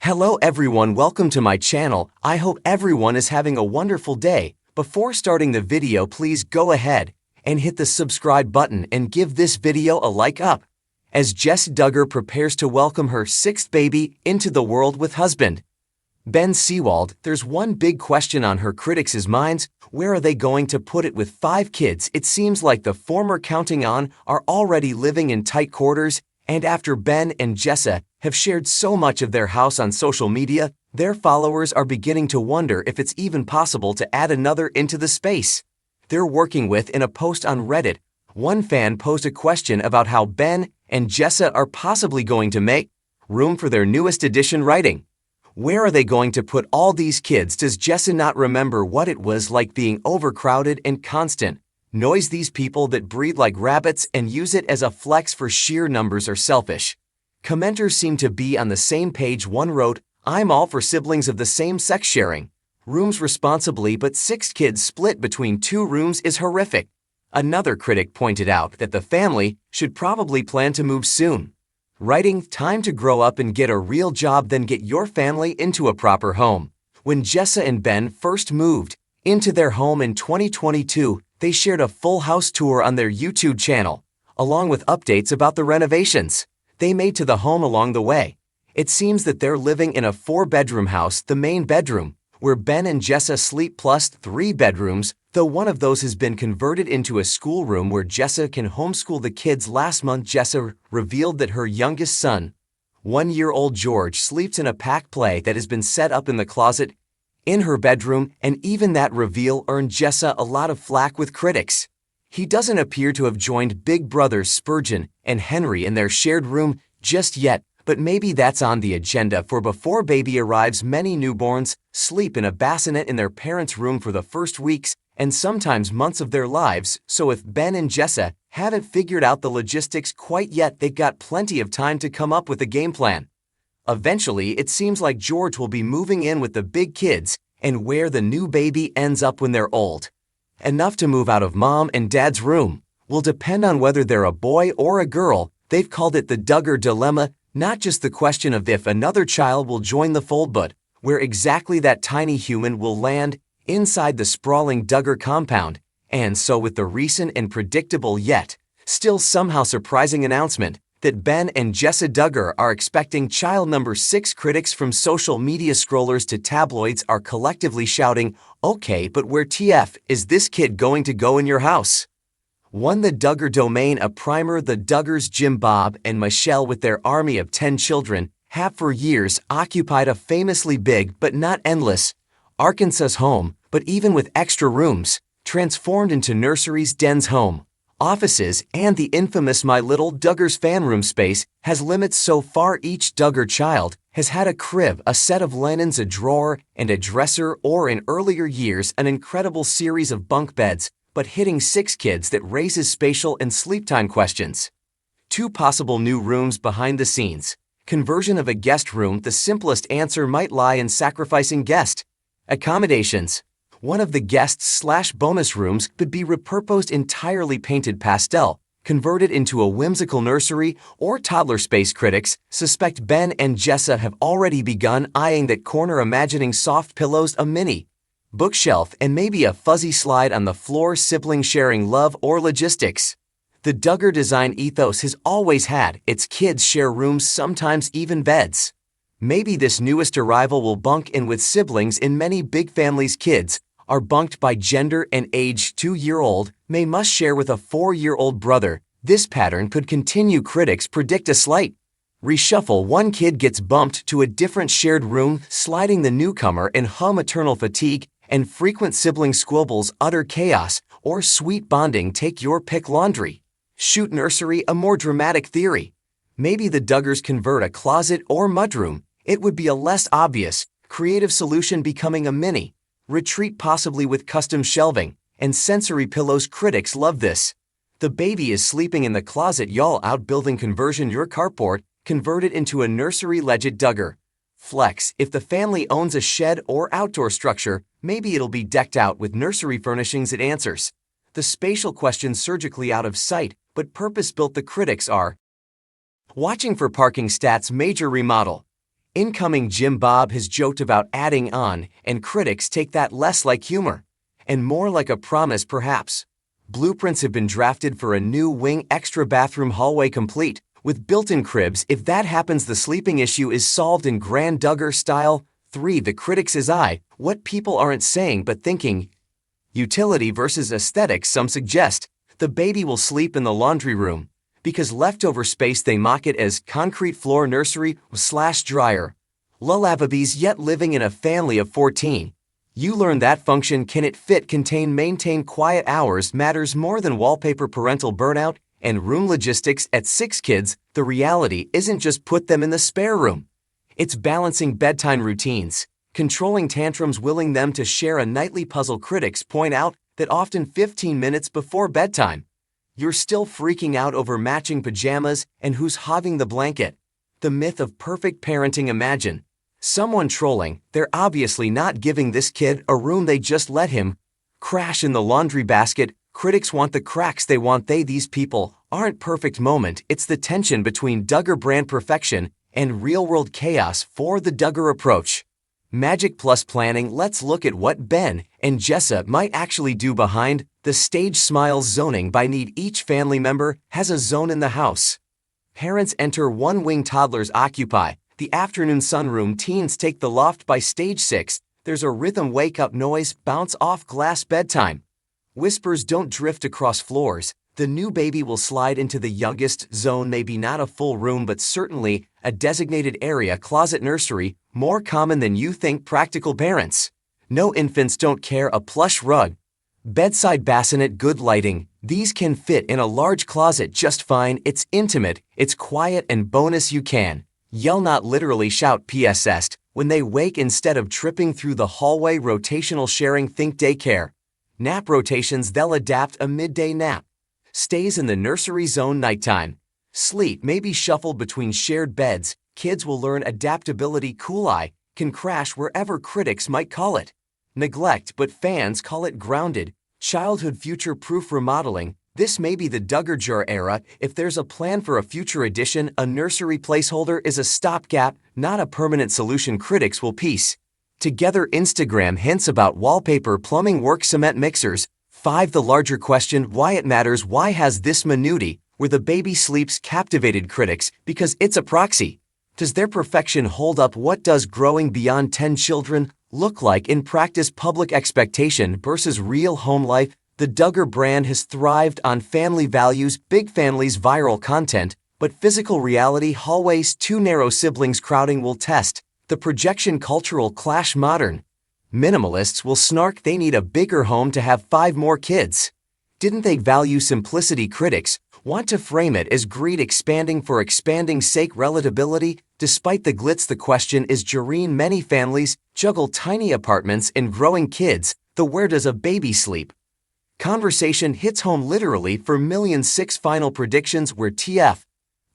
Hello everyone, welcome to my channel. I hope everyone is having a wonderful day. Before starting the video, please go ahead and hit the subscribe button and give this video a like up. As Jess Duggar prepares to welcome her sixth baby into the world with husband Ben Seawald, there's one big question on her critics' minds. Where are they going to put it with 5 kids? It seems like the former counting on are already living in tight quarters, and after Ben and Jessa have shared so much of their house on social media, their followers are beginning to wonder if it's even possible to add another into the space they're working with. In a post on Reddit, one fan posed a question about how Ben and Jessa are possibly going to make room for their newest addition, writing, "Where are they going to put all these kids? Does Jessa not remember what it was like being overcrowded and constant noise? These people that breed like rabbits and use it as a flex for sheer numbers are selfish." Commenters seem to be on the same page. One wrote, "I'm all for siblings of the same sex sharing rooms responsibly, but 6 kids split between 2 rooms is horrific." Another critic pointed out that the family should probably plan to move soon, writing, "Time to grow up and get a real job, then get your family into a proper home." When Jessa and Ben first moved into their home in 2022, they shared a full house tour on their YouTube channel, along with updates about the renovations they made to the home along the way. It seems that they're living in a 4-bedroom house, the main bedroom, where Ben and Jessa sleep, plus 3 bedrooms, though one of those has been converted into a schoolroom where Jessa can homeschool the kids. Last month, Jessa revealed that her youngest son, 1-year-old George, sleeps in a pack play that has been set up in the closet in her bedroom, and even that reveal earned Jessa a lot of flack with critics. He doesn't appear to have joined big brothers Spurgeon and Henry in their shared room just yet, but maybe that's on the agenda for before baby arrives. Many newborns sleep in a bassinet in their parents' room for the first weeks and sometimes months of their lives, so if Ben and Jessa haven't figured out the logistics quite yet, they've got plenty of time to come up with a game plan. Eventually, it seems like George will be moving in with the big kids, and where the new baby ends up when they're old enough to move out of mom and dad's room will depend on whether they're a boy or a girl. They've called it the Duggar dilemma, not just the question of if another child will join the fold, but where exactly that tiny human will land inside the sprawling Duggar compound. And so, with the recent and predictable yet still somehow surprising announcement that Ben and Jessa Duggar are expecting child number 6, critics from social media scrollers to tabloids are collectively shouting, "Okay, but where TF is this kid going to go in your house?" One, the Duggar domain, a primer. The Duggars, Jim, Bob, and Michelle, with their army of 10 children, have for years occupied a famously big but not endless Arkansas home, but even with extra rooms transformed into nurseries, dens, home offices, and the infamous My Little Duggar's fan room space has limits. So far, each Duggar child has had a crib, a set of linens, a drawer, and a dresser, or in earlier years, an incredible series of bunk beds. But hitting 6 kids, that raises spatial and sleep time questions. 2 possible new rooms behind the scenes. Conversion of a guest room. The simplest answer might lie in sacrificing guest accommodations. One of the guest/bonus rooms could be repurposed entirely, painted pastel, converted into a whimsical nursery or toddler space. Critics suspect Ben and Jessa have already begun eyeing that corner, imagining soft pillows, a mini bookshelf, and maybe a fuzzy slide on the floor. Sibling sharing, love, or logistics. The Duggar design ethos has always had its kids share rooms, sometimes even beds. Maybe this newest arrival will bunk in with siblings. In many big families, kids are bunked by gender and age. 2-year-old may must share with a 4-year-old brother. This pattern could continue. Critics predict a slight reshuffle. One kid gets bumped to a different shared room, sliding the newcomer in maternal fatigue and frequent sibling squabbles, utter chaos, or sweet bonding. Take your pick. Laundry chute nursery, a more dramatic theory. Maybe the Duggars convert a closet or mudroom. It would be a less obvious, creative solution, becoming a mini retreat, possibly with custom shelving and sensory pillows. Critics love this. The baby is sleeping in the closet, y'all out. Building conversion. Your carport converted into a nursery. Legit Duggar flex. If the family owns a shed or outdoor structure, maybe it'll be decked out with nursery furnishings. It answers the spatial question surgically out of sight, but purpose-built. The critics are watching for parking stats. Major remodel. Incoming Jim Bob has joked about adding on, and critics take that less like humor and more like a promise perhaps. Blueprints have been drafted for a new wing extra bathroom hallway complete with built-in cribs. If that happens, the sleeping issue is solved in grand Duggar style. 3. The critics' eye, what people aren't saying but thinking. Utility versus aesthetics. Some suggest the baby will sleep in the laundry room because leftover space. They mock it as concrete floor nursery / dryer. Lullabies. Yet living in a family of 14, you learn that function. Can it fit, contain, maintain quiet hours matters more than wallpaper. Parental burnout and room logistics. At 6 kids, the reality isn't just put them in the spare room. It's balancing bedtime routines, controlling tantrums, willing them to share a nightly puzzle. Critics point out that often 15 minutes before bedtime, you're still freaking out over matching pajamas and who's hogging the blanket. The myth of perfect parenting. Imagine someone trolling, they're obviously not giving this kid a room, they just let him crash in the laundry basket. Critics want the cracks, they want these people aren't perfect. Moment, it's the tension between Duggar brand perfection and real-world chaos. For the Duggar approach, magic plus planning. Let's look at what Ben and Jessa might actually do behind the stage. Smiles. Zoning by need. Each family member has a zone in the house. Parents enter one wing, toddlers occupy the afternoon sunroom, teens take the loft. By stage 6, there's a rhythm, wake up noise, bounce off glass. Bedtime whispers don't drift across floors. The new baby will slide into the youngest zone, maybe not a full room but certainly a designated area. Closet. Nursery, more common than you think. Practical parents know infants don't care. A plush rug. Bedside bassinet, good lighting. These can fit in a large closet just fine. It's intimate, it's quiet, and bonus, you can yell, not literally shout. PSS when they wake instead of tripping through the hallway. Rotational sharing, think daycare. Nap rotations, they'll adapt. A midday nap stays in the nursery zone. Nighttime sleep may be shuffled between shared beds. Kids will learn adaptability. Cool eye can crash wherever. Critics might call it neglect, but fans call it grounded childhood. Future-proof remodeling. This may be the Duggar era. If there's a plan for a future edition, a nursery placeholder is a stopgap, not a permanent solution. Critics will piece together Instagram hints about wallpaper, plumbing work, cement mixers. 5. The larger question, why it matters. Why has this minutiae where the baby sleeps captivated critics? Because it's a proxy. Does their perfection hold up? What does growing beyond 10 children look like in practice? Public expectation versus real home life. The Duggar brand has thrived on family values, big families, viral content, but physical reality. Hallways, too narrow, siblings crowding will test the projection. Cultural clash. Modern minimalists will snark they need a bigger home to have 5 more kids. Didn't they value simplicity? Critics want to frame it as greed, expanding for expanding's sake. Relatability despite the glitz. The question is Jareen. Many families juggle tiny apartments and growing kids. The where does a baby sleep conversation hits home literally for millions. 6 final predictions. Where TF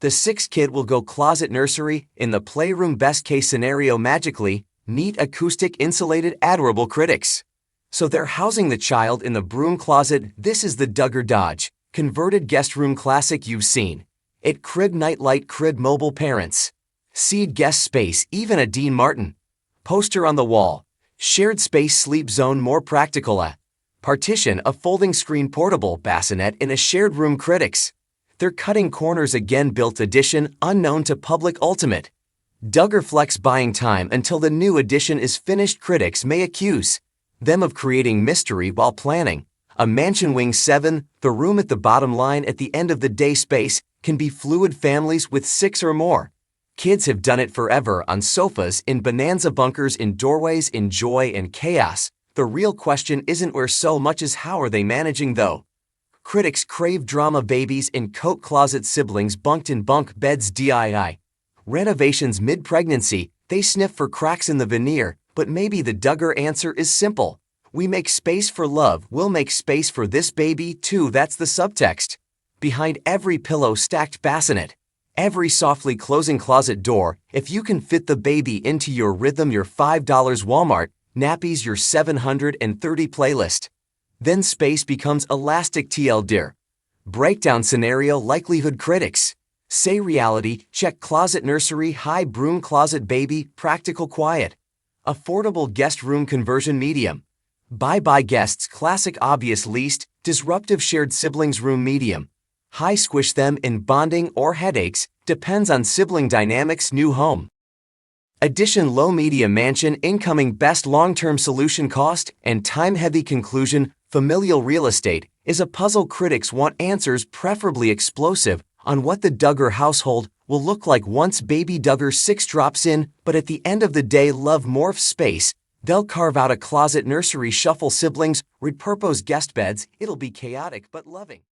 the 6th kid will go. Closet. Nursery in the playroom. Best case scenario, magically neat, acoustic, insulated, adorable. Critics so they're housing the child in the broom closet. This is the Duggar Dodge converted guest room. Classic, you've seen it. Crib, nightlight, crib, mobile. Parents seed guest space, even a Dean Martin poster on the wall. Shared space, sleep zone, more practical. A partition, a folding screen, portable bassinet in a shared room. Critics they're cutting corners again. Built edition, unknown to public. Ultimate Duggar flex, buying time until the new edition is finished. Critics may accuse them of creating mystery while planning a mansion. Wing. 7. The room at the bottom line. At the end of the day, space can be fluid. Families with 6 or more kids have done it forever on sofas, in bonanza bunkers, in doorways, in joy and chaos. The real question isn't where so much as how are they managing though. Critics crave drama. Babies in coat closets, siblings bunked in bunk beds. DIY renovations mid-pregnancy, they sniff for cracks in the veneer. But maybe the Duggar answer is simple. We make space for love, we'll make space for this baby too. That's the subtext behind every pillow, stacked bassinet, every softly closing closet door. If you can fit the baby into your rhythm, your $5 Walmart nappies, your 730 playlist, then space becomes elastic. TLDR breakdown scenario. Likelihood. Critics Say reality, check closet nursery, high broom closet baby, practical quiet. Affordable guest room conversion medium. Bye-bye guests classic obvious least, disruptive shared siblings room medium. High squish them in bonding or headaches, depends on sibling dynamics new home. Addition low medium mansion incoming best long-term solution cost and time-heavy conclusion familial real estate is a puzzle critics want answers preferably explosive on what the Duggar household will look like once baby Duggar 6 drops in, but at the end of the day love morphs space. They'll carve out a closet nursery, shuffle siblings, repurpose guest beds, it'll be chaotic but loving.